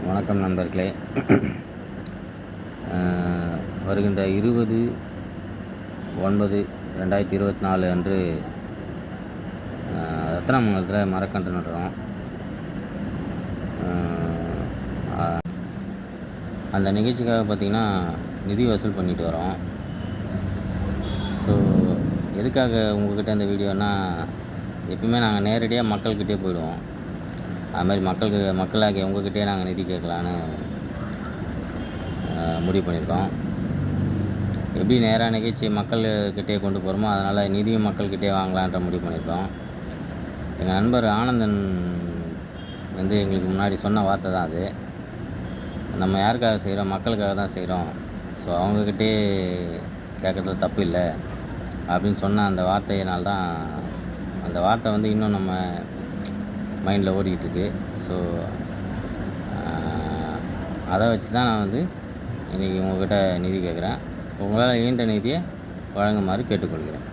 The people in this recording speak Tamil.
வணக்கம் நண்பர்களே. வருகின்ற 20/9/2024 அன்று ரத்னமங்கலத்தில் மரக்கன்று நடுறோம். அந்த நிகழ்ச்சிக்காக பார்த்திங்கன்னா நிதி வசூல் பண்ணிட்டு வரோம். ஸோ எதுக்காக உங்கள்கிட்ட இந்த வீடியோனால், எப்பவுமே நாங்கள் நேரடியாக மக்கள்கிட்டே போயிடுவோம். அதுமாதிரி மக்களாகிய உங்கள்கிட்டே நாங்கள் நிதி கேட்கலான்னு முடிவு பண்ணியிருக்கோம். எப்படி நேராக நிகழ்ச்சி மக்கள்கிட்டே கொண்டு போகிறோமோ, அதனால் நிதியும் மக்கள்கிட்டே வாங்கலான்ற முடிவு பண்ணியிருக்கோம். எங்கள் நண்பர் ஆனந்தன் எங்களுக்கு முன்னாடி சொன்ன வார்த்தை தான் அது. நம்ம யாருக்காக செய்கிறோம்? மக்களுக்காக தான் செய்கிறோம். ஸோ அவங்கக்கிட்டே கேட்குறதுல தப்பு இல்லை அப்படின்னு சொன்ன அந்த வார்த்தையினால்தான், அந்த வார்த்தை இன்னும் நம்ம மைண்டில் ஓடிக்கிட்டுருக்கு. ஸோ அதை வச்சு தான் நான் இன்றைக்கி உங்கள்கிட்ட நிதி கேட்குறேன். உங்களால் ஈன்ற நிதியை வழங்குமாறு கேட்டுக்கொள்கிறேன்.